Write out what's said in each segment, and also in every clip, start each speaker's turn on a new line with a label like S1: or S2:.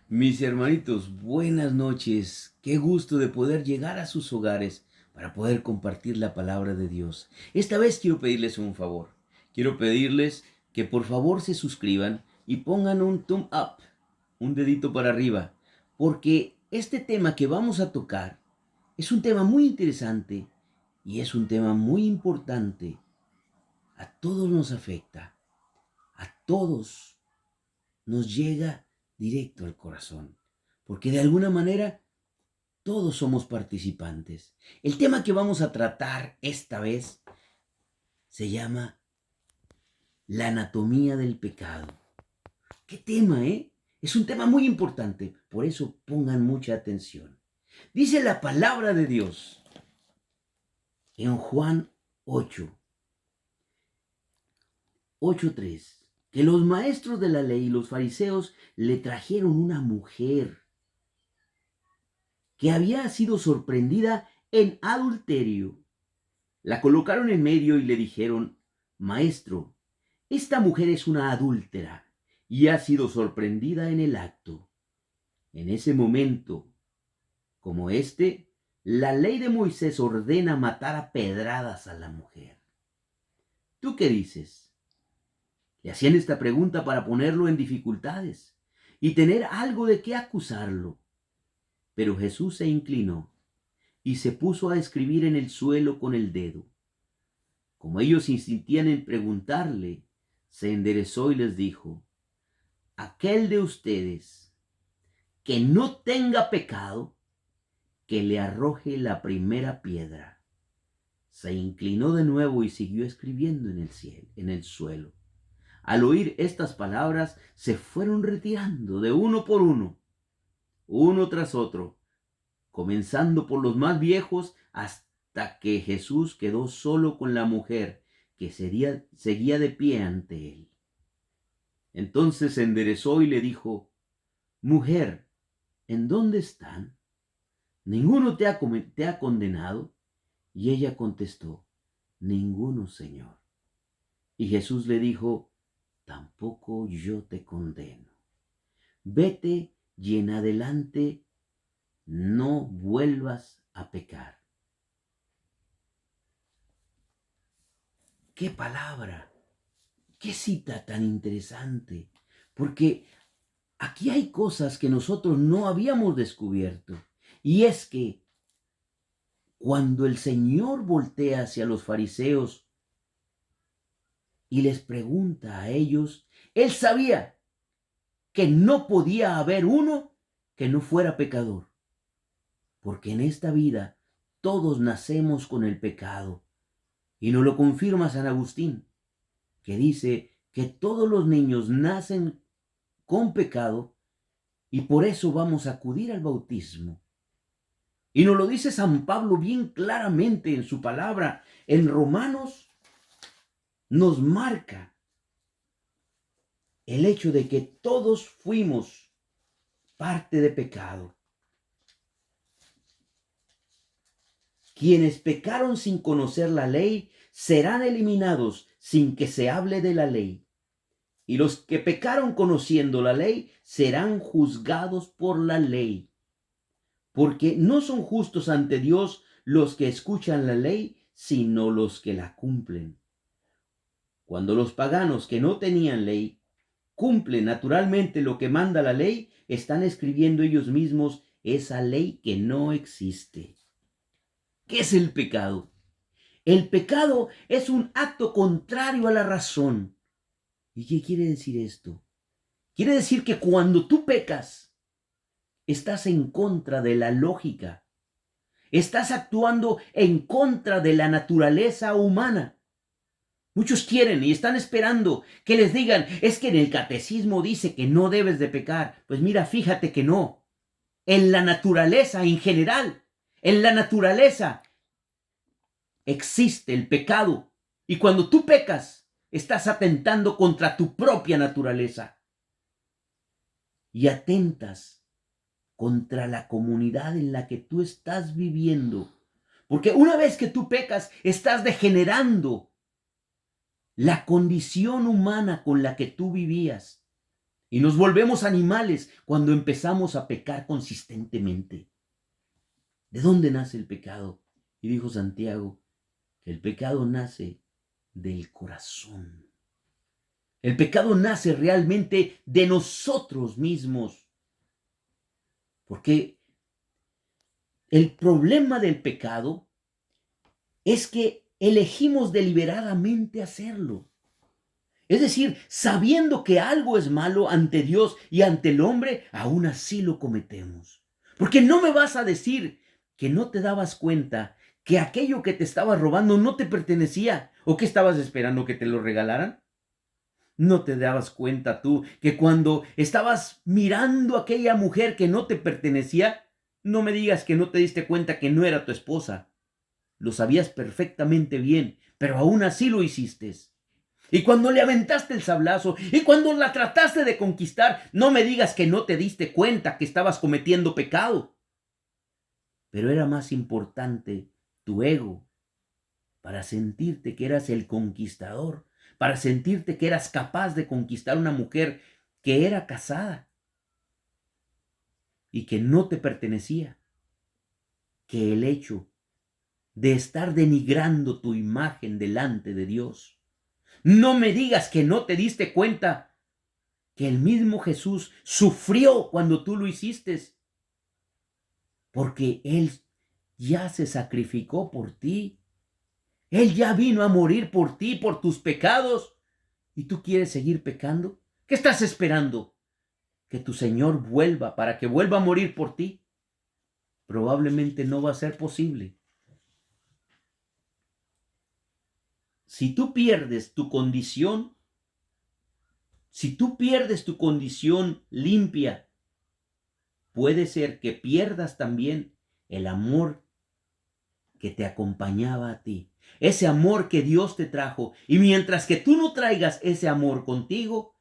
S1: Mis hermanitos, buenas noches. Qué gusto de poder llegar a sus hogares para poder compartir la palabra de Dios. Esta vez quiero pedirles un favor. Quiero pedirles que por favor se suscriban y pongan un thumb up, un dedito para arriba, porque este tema que vamos a tocar es un tema muy interesante y es un tema muy importante. A todos nos afecta, a todos nos llega directo al corazón, porque de alguna manera todos somos participantes. El tema que vamos a tratar esta vez se llama la anatomía del pecado. ¿Qué tema, eh? Es un tema muy importante, por eso pongan mucha atención. Dice la palabra de Dios en Juan 8:3, que los maestros de la ley y los fariseos le trajeron una mujer que había sido sorprendida en adulterio. La colocaron en medio y le dijeron: Maestro, esta mujer es una adúltera y ha sido sorprendida en el acto. En ese momento, como la ley de Moisés ordena matar a pedradas a la mujer. ¿Tú qué dices? Le hacían esta pregunta para ponerlo en dificultades y tener algo de qué acusarlo. Pero Jesús se inclinó y se puso a escribir en el suelo con el dedo. Como ellos insistían en preguntarle, se enderezó y les dijo: Aquel de ustedes que no tenga pecado, que le arroje la primera piedra. Se inclinó de nuevo y siguió escribiendo en el suelo. Al oír estas palabras, se fueron retirando de uno por uno tras otro, comenzando por los más viejos hasta que Jesús quedó solo con la mujer que seguía de pie ante él. Entonces se enderezó y le dijo: Mujer, ¿en dónde están? ¿Ninguno te ha condenado? Y ella contestó: Ninguno, Señor. Y Jesús le dijo: Tampoco yo te condeno. Vete y en adelante no vuelvas a pecar. ¡Qué palabra! ¡Qué cita tan interesante! Porque aquí hay cosas que nosotros no habíamos descubierto. Y es que cuando el Señor voltea hacia los fariseos y les pregunta a ellos, Él sabía que no podía haber uno que no fuera pecador. Porque en esta vida todos nacemos con el pecado. Y nos lo confirma San Agustín, que dice que todos los niños nacen con pecado y por eso vamos a acudir al bautismo. Y nos lo dice San Pablo bien claramente en su palabra. En Romanos nos marca el hecho de que todos fuimos parte de pecado. Quienes pecaron sin conocer la ley serán eliminados sin que se hable de la ley. Y los que pecaron conociendo la ley serán juzgados por la ley. Porque no son justos ante Dios los que escuchan la ley, sino los que la cumplen. Cuando los paganos que no tenían ley cumplen naturalmente lo que manda la ley, están escribiendo ellos mismos esa ley que no existe. ¿Qué es el pecado? El pecado es un acto contrario a la razón. ¿Y qué quiere decir esto? Quiere decir que cuando tú pecas, estás en contra de la lógica. Estás actuando en contra de la naturaleza humana. Muchos quieren y están esperando que les digan: es que en el catecismo dice que no debes de pecar. Pues mira, fíjate que no. En la naturaleza en general, en la naturaleza existe el pecado. Y cuando tú pecas, estás atentando contra tu propia naturaleza. Y atentas contra la comunidad en la que tú estás viviendo. Porque una vez que tú pecas, estás degenerando la condición humana con la que tú vivías. Y nos volvemos animales cuando empezamos a pecar consistentemente. ¿De dónde nace el pecado? Y dijo Santiago que el pecado nace del corazón. El pecado nace realmente de nosotros mismos. Porque el problema del pecado es que elegimos deliberadamente hacerlo. Es decir, sabiendo que algo es malo ante Dios y ante el hombre, aún así lo cometemos. Porque no me vas a decir que no te dabas cuenta que aquello que te estaba robando no te pertenecía, o que estabas esperando que te lo regalaran. ¿No te dabas cuenta tú que cuando estabas mirando a aquella mujer que no te pertenecía, no me digas que no te diste cuenta que no era tu esposa? Lo sabías perfectamente bien, pero aún así lo hiciste. Y cuando le aventaste el sablazo y cuando la trataste de conquistar, no me digas que no te diste cuenta que estabas cometiendo pecado. Pero era más importante tu ego para sentirte que eras el conquistador, para sentirte que eras capaz de conquistar a una mujer que era casada y que no te pertenecía, que el hecho de estar denigrando tu imagen delante de Dios. No me digas que no te diste cuenta que el mismo Jesús sufrió cuando tú lo hiciste, porque Él ya se sacrificó por ti. Él ya vino a morir por ti, por tus pecados. ¿Y tú quieres seguir pecando? ¿Qué estás esperando? ¿Que tu Señor vuelva para que vuelva a morir por ti? Probablemente no va a ser posible. Si tú pierdes tu condición, limpia, puede ser que pierdas también el amor que te acompañaba a ti, ese amor que Dios te trajo. Y mientras que tú no traigas ese amor contigo,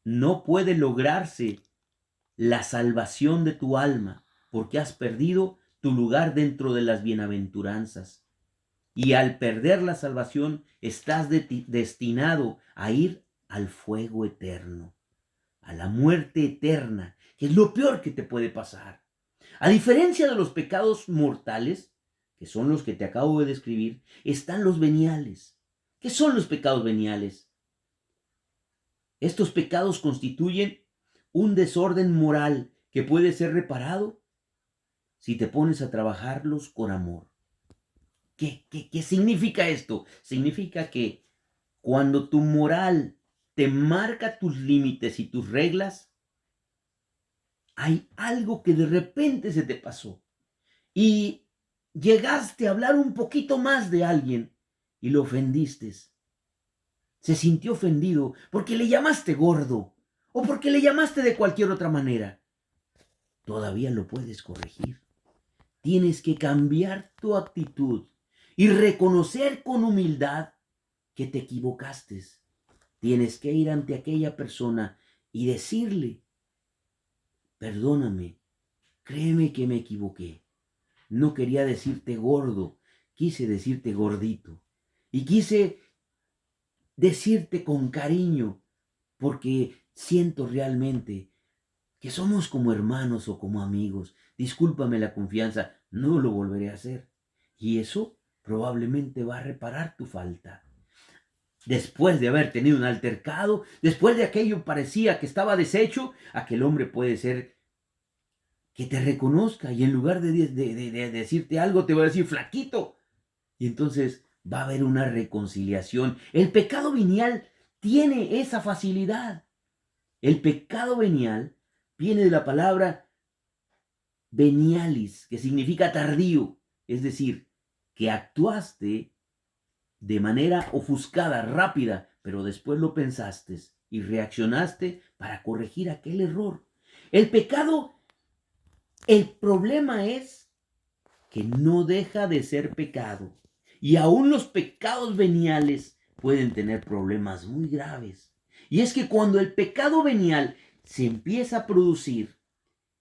S1: no puede lograrse la salvación de tu alma, porque has perdido tu lugar dentro de las bienaventuranzas. Y al perder la salvación, estás destinado a ir al fuego eterno, a la muerte eterna, que es lo peor que te puede pasar. A diferencia de los pecados mortales, que son los que te acabo de describir, están los veniales. ¿Qué son los pecados veniales? Estos pecados constituyen un desorden moral que puede ser reparado si te pones a trabajarlos con amor. ¿Qué significa esto? Significa que cuando tu moral te marca tus límites y tus reglas, hay algo que de repente se te pasó y llegaste a hablar un poquito más de alguien y lo ofendiste. Se sintió ofendido porque le llamaste gordo o porque le llamaste de cualquier otra manera. Todavía lo puedes corregir. Tienes que cambiar tu actitud y reconocer con humildad que te equivocaste. Tienes que ir ante aquella persona y decirle: perdóname, créeme que me equivoqué. No quería decirte gordo, quise decirte gordito. Y quise decirte con cariño, porque siento realmente que somos como hermanos o como amigos. Discúlpame la confianza, no lo volveré a hacer. Y eso probablemente va a reparar tu falta. Después de haber tenido un altercado, después de aquello parecía que estaba deshecho, aquel hombre puede ser que te reconozca y en lugar de decirte algo te va a decir flaquito. Y entonces va a haber una reconciliación. El pecado venial tiene esa facilidad. El pecado venial viene de la palabra venialis, que significa tardío, es decir, que actuaste de manera ofuscada, rápida, pero después lo pensaste y reaccionaste para corregir aquel error. El problema es que no deja de ser pecado. Y aún los pecados veniales pueden tener problemas muy graves. Y es que cuando el pecado venial se empieza a producir,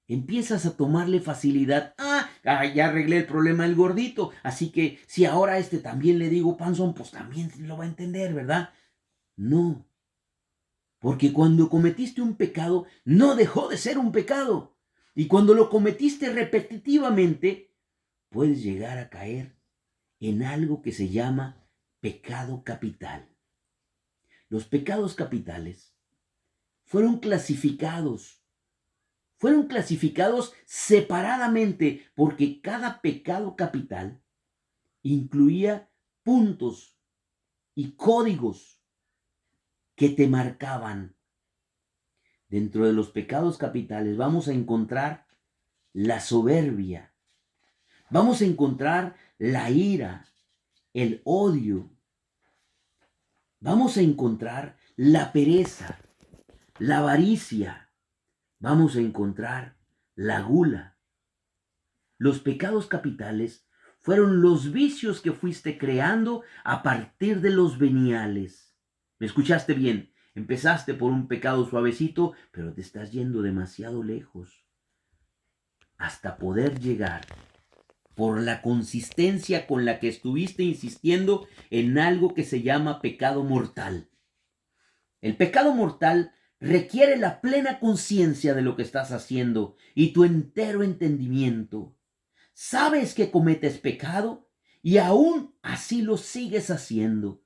S1: empiezas a tomarle facilidad. Ya arreglé el problema del gordito, así que si ahora a este también le digo panzón, pues también lo va a entender, ¿verdad? No. Porque cuando cometiste un pecado, no dejó de ser un pecado. Y cuando lo cometiste repetitivamente, puedes llegar a caer en algo que se llama pecado capital. Los pecados capitales fueron clasificados separadamente porque cada pecado capital incluía puntos y códigos que te marcaban. Dentro de los pecados capitales vamos a encontrar la soberbia, vamos a encontrar la ira, el odio, vamos a encontrar la pereza, la avaricia, vamos a encontrar la gula. Los pecados capitales fueron los vicios que fuiste creando a partir de los veniales. ¿Me escuchaste bien? Empezaste por un pecado suavecito, pero te estás yendo demasiado lejos hasta poder llegar por la consistencia con la que estuviste insistiendo en algo que se llama pecado mortal. El pecado mortal requiere la plena conciencia de lo que estás haciendo y tu entero entendimiento. Sabes que cometes pecado y aún así lo sigues haciendo.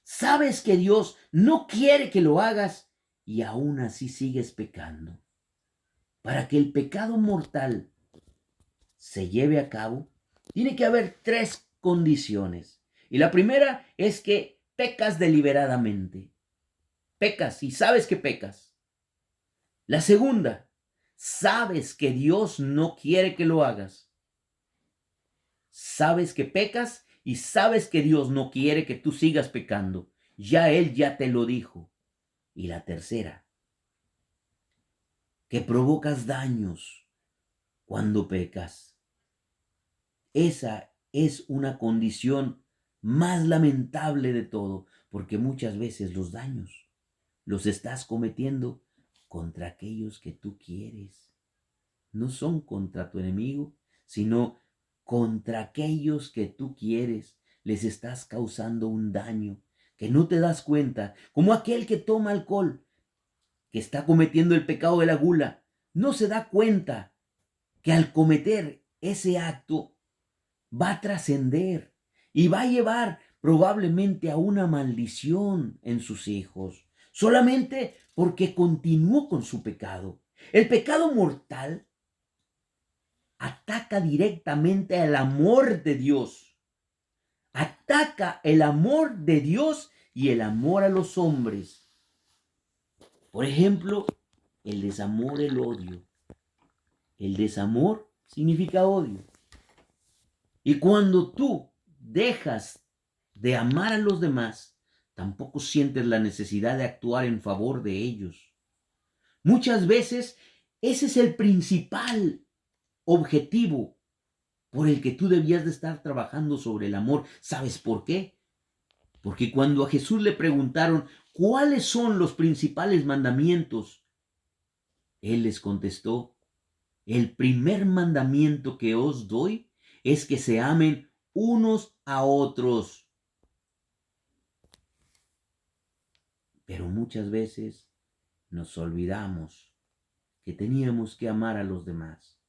S1: Sabes que Dios no quiere que lo hagas y aún así sigues pecando. Para que el pecado mortal se lleve a cabo, tiene que haber tres condiciones. Y la primera es que pecas deliberadamente. Pecas y sabes que pecas. La segunda, sabes que Dios no quiere que lo hagas. Sabes que pecas y sabes que Dios no quiere que tú sigas pecando. Él ya te lo dijo. Y la tercera, que provocas daños cuando pecas. Esa es una condición más lamentable de todo, porque muchas veces los daños los estás cometiendo contra aquellos que tú quieres. No son contra tu enemigo, sino contra aquellos que tú quieres. Les estás causando un daño que no te das cuenta, como aquel que toma alcohol, que está cometiendo el pecado de la gula. No se da cuenta que al cometer ese acto va a trascender y va a llevar probablemente a una maldición en sus hijos, solamente porque continuó con su pecado. El pecado mortal ataca directamente al amor de Dios. Ataca el amor de Dios y el amor a los hombres. Por ejemplo, el desamor, el odio. El desamor significa odio. Y cuando tú dejas de amar a los demás, tampoco sientes la necesidad de actuar en favor de ellos. Muchas veces ese es el principal objetivo por el que tú debías de estar trabajando sobre el amor. ¿Sabes por qué? Porque cuando a Jesús le preguntaron cuáles son los principales mandamientos, Él les contestó, el primer mandamiento que os doy es que se amen unos a otros. Pero muchas veces nos olvidamos que teníamos que amar a los demás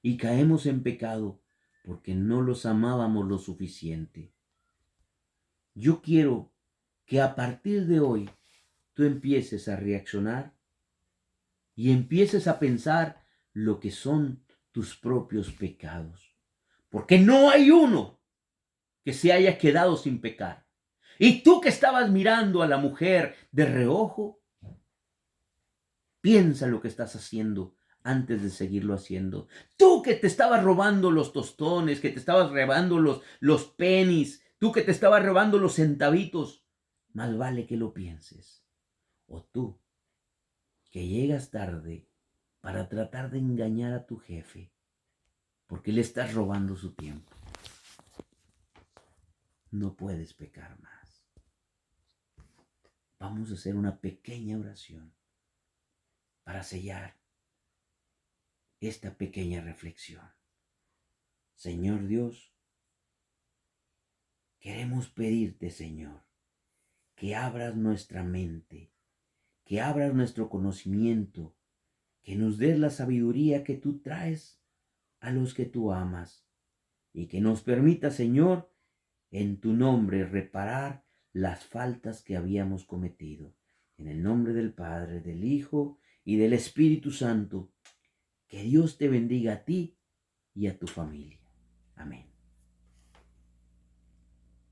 S1: y caemos en pecado porque no los amábamos lo suficiente. Yo quiero que a partir de hoy tú empieces a reaccionar y empieces a pensar lo que son tus propios pecados. Porque no hay uno que se haya quedado sin pecar. Y tú que estabas mirando a la mujer de reojo, piensa lo que estás haciendo antes de seguirlo haciendo. Tú que te estabas robando los tostones, que te estabas robando los pennies, tú que te estabas robando los centavitos, más vale que lo pienses. O tú que llegas tarde para tratar de engañar a tu jefe porque le estás robando su tiempo. No puedes pecar más. Vamos a hacer una pequeña oración para sellar esta pequeña reflexión. Señor Dios, queremos pedirte, Señor, que abras nuestra mente, que abras nuestro conocimiento, que nos des la sabiduría que tú traes a los que tú amas y que nos permita, Señor, en tu nombre reparar las faltas que habíamos cometido. En el nombre del Padre, del Hijo y del Espíritu Santo, que Dios te bendiga a ti y a tu familia. Amén.